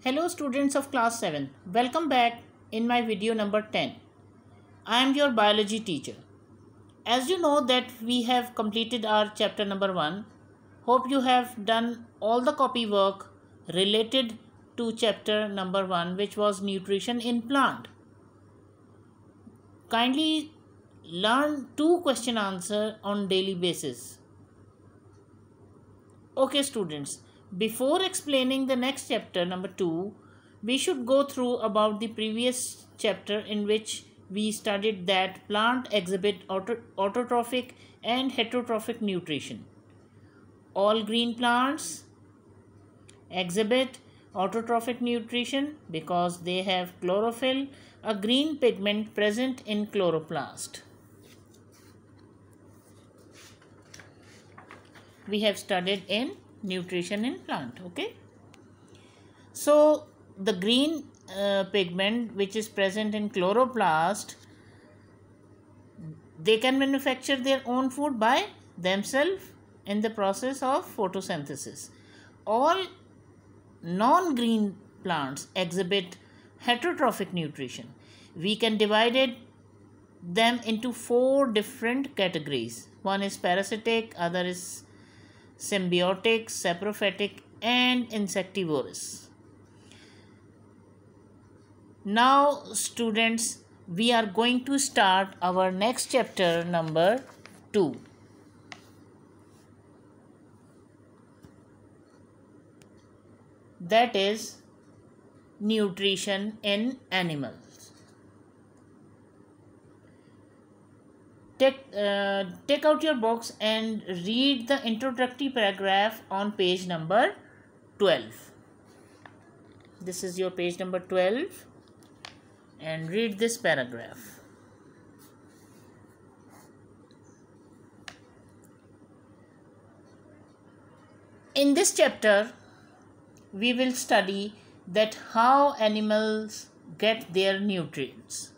Hello students of class 7, welcome back in my video number 10. I am your biology teacher. As you know that we have completed our chapter number 1, hope you have done all the copy work related to chapter number 1, which was nutrition in plant. Kindly learn 2 question answer on daily basis. Okay students, before explaining the next chapter number 2, we should go through about the previous chapter in which we studied that plant exhibit autotrophic and heterotrophic nutrition. All green plants exhibit autotrophic nutrition because they have chlorophyll, a green pigment present in chloroplast. We have studied in nutrition in plant. Okay, so the green pigment which is present in chloroplast, they can manufacture their own food by themselves in the process of photosynthesis. All non-green plants exhibit heterotrophic nutrition. We can divide them into 4 different categories. One is parasitic, other is symbiotic, saprophytic and insectivorous. Now students, we are going to start our next chapter number 2. That is nutrition in animals. Take out your box and read the introductory paragraph on page number 12. This is your page number 12 and read this paragraph. In this chapter, we will study that how animals get their nutrients.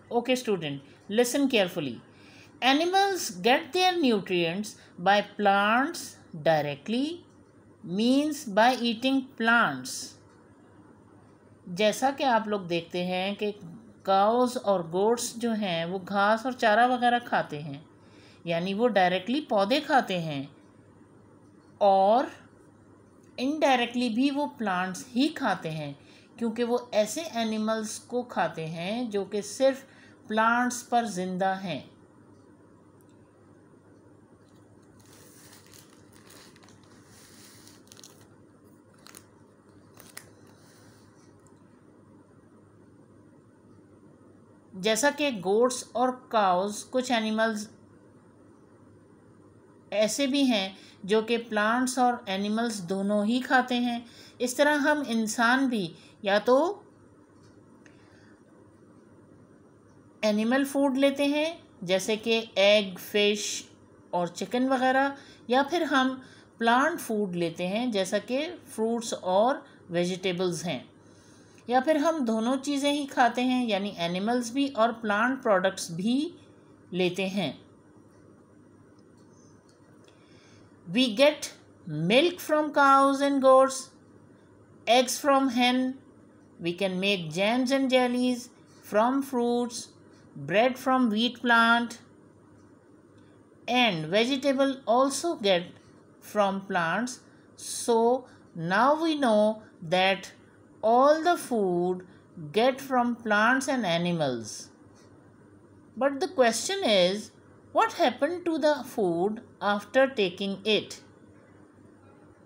Okay student, listen carefully. Animals get their nutrients by plants directly, means by eating plants. जैसा कि आप लोग देखते हैं कि cows और goats जो हैं वो घास और चारा वगैरह खाते हैं, यानी वो डायरेक्टली पौधे खाते हैं, और इनडायरेक्टली भी वो प्लांट्स ही खाते हैं, क्योंकि वो ऐसे एनिमल्स को खाते हैं जो कि सिर्फ प्लांट्स पर जिंदा हैं. जैसा कि गोट्स और काउस, कुछ एनिमल्स ऐसे भी हैं जो कि प्लांट्स और एनिमल्स दोनों ही खाते हैं. इस तरह हम इंसान भी या तो एनिमल फूड लेते हैं जैसे कि एग, फिश और चिकन वगैरह, या फिर हम प्लांट फूड लेते हैं जैसा कि फ्रूट्स और वेजिटेबल्स हैं, या फिर हम दोनों चीज़ें ही खाते हैं यानी एनिमल्स भी और प्लांट प्रोडक्ट्स भी लेते हैं. We get milk from cows and goats, eggs from hen, we can make jams and jellies from fruits, bread from wheat plant, and vegetable also get from plants. So now we know that all the food get from plants and animals. But the question is, what happened to the food after taking it?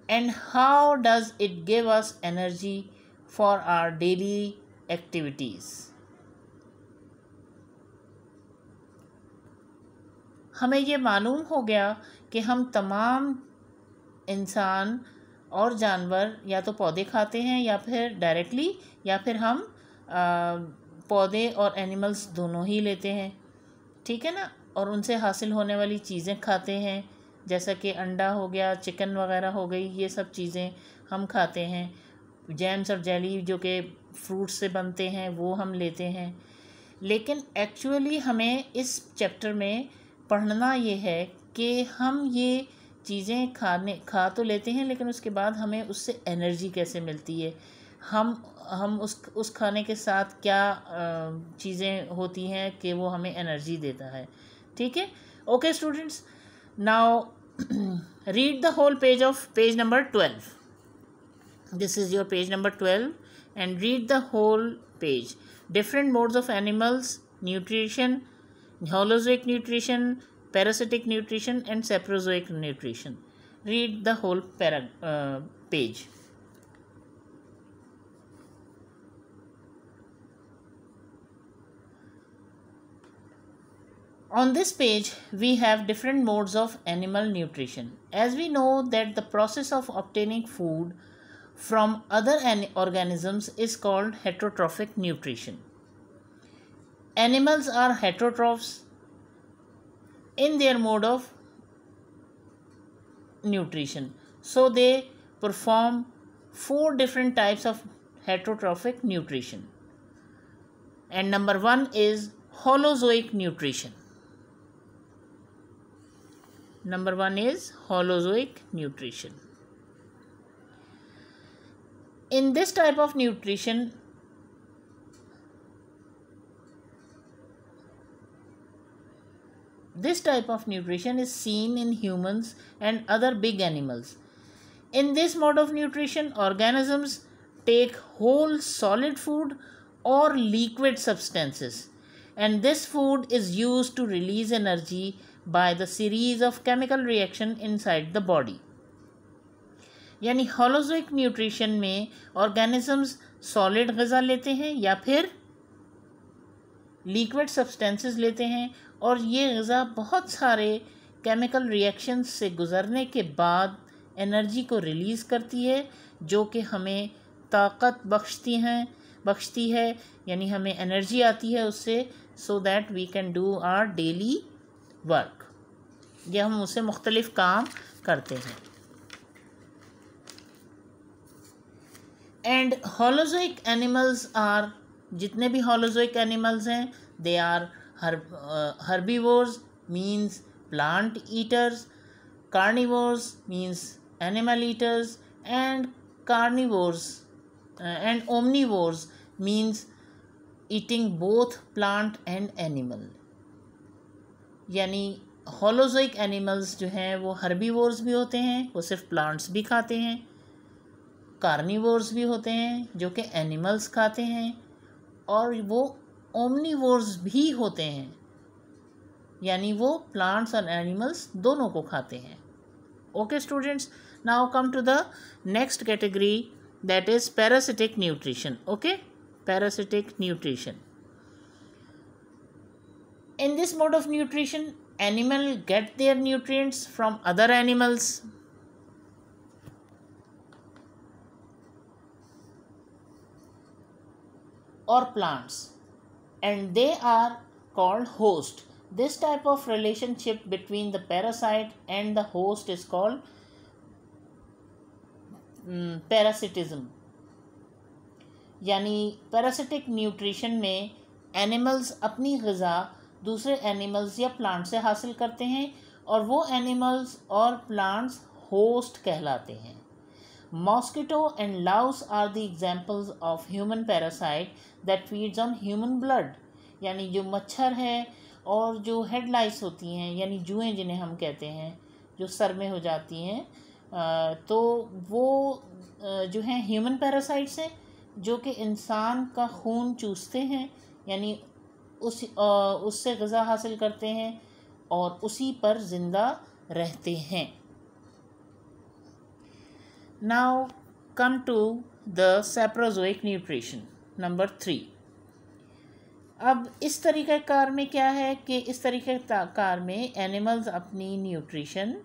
And how does it give us energy for our daily activities? हमें ये मालूम हो गया कि हम तमाम इंसान और जानवर या तो पौधे खाते हैं या फिर डायरेक्टली, या फिर हम पौधे और एनिमल्स दोनों ही लेते हैं. ठीक है ना, और उनसे हासिल होने वाली चीज़ें खाते हैं जैसा कि अंडा हो गया, चिकन वगैरह हो गई, ये सब चीज़ें हम खाते हैं. जैम्स और जेली जो कि फ्रूट से बनते हैं वो हम लेते हैं. लेकिन एक्चुअली हमें इस चैप्टर में पढ़ना ये है कि हम ये चीज़ें खा तो लेते हैं, लेकिन उसके बाद हमें उससे एनर्जी कैसे मिलती है, हम उस खाने के साथ क्या चीज़ें होती हैं कि वो हमें एनर्जी देता है. ठीक है. Okay students, now read the whole page of page number 12. This is your page number 12 and read the whole page. Different modes of animals nutrition: holozoic nutrition, parasitic nutrition and saprozoic nutrition. Read the whole page. On this page, we have different modes of animal nutrition. As we know that the process of obtaining food from other organisms is called heterotrophic nutrition. Animals are heterotrophs in their mode of nutrition. So they perform 4 different types of heterotrophic nutrition. And number 1 is holozoic nutrition. Number 1 is holozoic nutrition. In this type of nutrition, is seen in humans and other big animals. In this mode of nutrition, organisms take whole solid food or liquid substances, and this food is used to release energy by the series of chemical reaction inside the body. यानी holozoic nutrition में organisms solid ग़िज़ा लेते हैं या फिर liquid substances लेते हैं, और ये ग़िज़ा बहुत सारे chemical reactions से गुज़रने के बाद एनर्जी को रिलीज़ करती है, जो कि हमें ताकत बख्शती है, यानी हमें एनर्जी आती है उससे, so that we can do our daily work, या हम उससे मुख्तलिफ़ काम करते हैं. एंड हॉलोजोइक एनिमल्स आर, जितने भी हॉलोजोइक एनिमल्स हैं, they are herbivores means plant eaters, carnivores means animal eaters, and carnivores and omnivores means eating both plant and animal. यानी हॉलोजोइक एनिमल्स जो हैं वो हर्बीवोर्स भी होते हैं, वो सिर्फ प्लांट्स भी खाते हैं, कार्निवोर्स भी होते हैं जो कि एनिमल्स खाते हैं, और वो ओमनीवोर्स भी होते हैं, यानी वो प्लांट्स और एनिमल्स दोनों को खाते हैं. Okay students, now come to the next category, that is parasitic nutrition. Okay, parasitic nutrition. In this mode of nutrition, animals get their nutrients from other animals. Or plants, and they are called host. This type of relationship between the parasite and the host is called parasitism. यानी parasitic nutrition में animals अपनी ग़िज़ा दूसरे animals या plant से हासिल करते हैं, और वो एनिमल्स और प्लांट्स होस्ट कहलाते हैं. Mosquito and louse are the examples of human parasite that feeds on human blood. यानी जो मच्छर है और जो हेड लाइस होती हैं, यानी जुएँ जिन्हें हम कहते हैं, जो सर में हो जाती हैं, तो वो जो हैं ह्यूमन पैरासाइट्स हैं, जो कि इंसान का खून चूसते हैं, यानी उससे ग़िज़ा हासिल करते हैं और उसी पर ज़िंदा रहते हैं. Now come to the saprozoic nutrition, number 3. अब इस तरीक़ाकार में क्या है कि इस तरीक़ाकार में एनिमल्स अपनी न्यूट्रिशन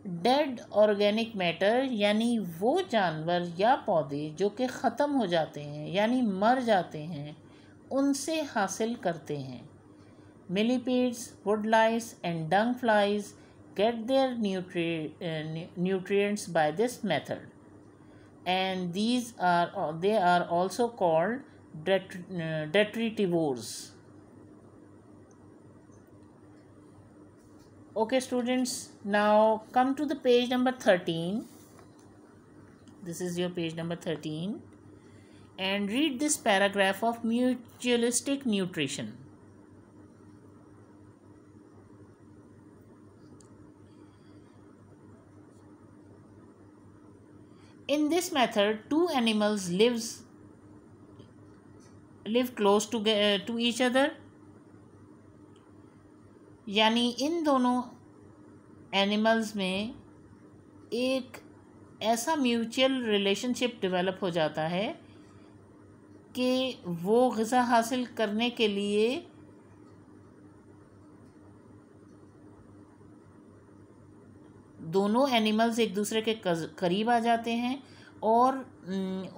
डेड ऑर्गेनिक मैटर, यानी वो जानवर या पौधे जो कि ख़त्म हो जाते हैं यानी मर जाते हैं, उनसे हासिल करते हैं. Millipedes, woodlice and dung flies get their nutrients by this method, and they are also called detritivores. Okay students, now come to the page number 13. This is your page number 13, and read this paragraph of mutualistic nutrition. In this method, two animals live close to each other. यानी इन दोनों animals में एक ऐसा mutual relationship develop हो जाता है कि वो ग़िज़ा हासिल करने के लिए दोनों एनिमल्स एक दूसरे के करीब आ जाते हैं और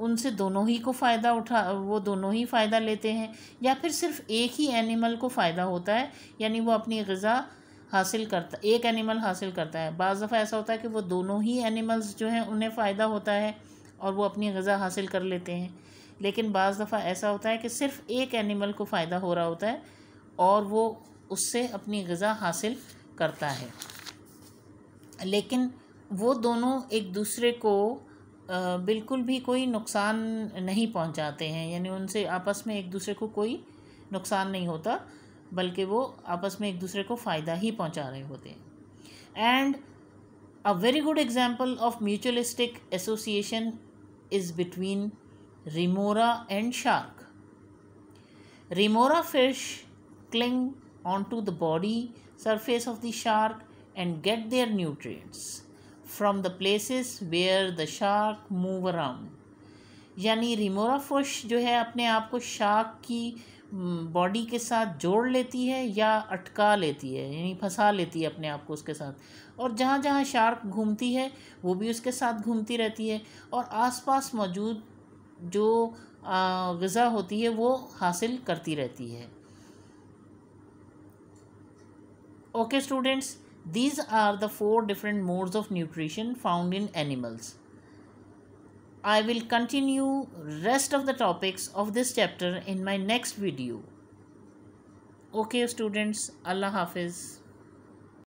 उनसे दोनों ही को वो दोनों ही फ़ायदा लेते हैं, या फिर सिर्फ एक ही एनिमल को फ़ायदा होता है, यानी वो अपनी ग़िज़ा हासिल करता, एक एनिमल हासिल करता है। बाज़ दफ़ा ऐसा होता है कि वो दोनों ही एनिमल्स जो हैं उन्हें फ़ायदा होता है और वो अपनी ग़िज़ा हासिल कर लेते हैं। लेकिन बाज़ दफ़ा ऐसा होता है कि सिर्फ एक एनिमल को फ़ायदा हो रहा होता है और वो उससे अपनी ग़िज़ा हासिल करता है, लेकिन वो दोनों एक दूसरे को बिल्कुल भी कोई नुकसान नहीं पहुंचाते हैं, यानी उनसे आपस में एक दूसरे को कोई नुकसान नहीं होता, बल्कि वो आपस में एक दूसरे को फ़ायदा ही पहुंचा रहे होते हैं। And a very good example of mutualistic association is between remora and shark. Remora fish cling onto the body surface of the shark and get their nutrients from the places where the shark move around. यानी रिमोरा fish जो है अपने आप को shark की body के साथ जोड़ लेती है या अटका लेती है, यानी फंसा लेती है अपने आप को उसके साथ, और जहाँ जहाँ शार्क घूमती है वो भी उसके साथ घूमती रहती है और आसपास मौजूद जो ग़िज़ा होती है वो हासिल करती रहती है। Okay students, these are the 4 different modes of nutrition found in animals. I will continue rest of the topics of this chapter in my next video. Okay students, Allah Hafiz.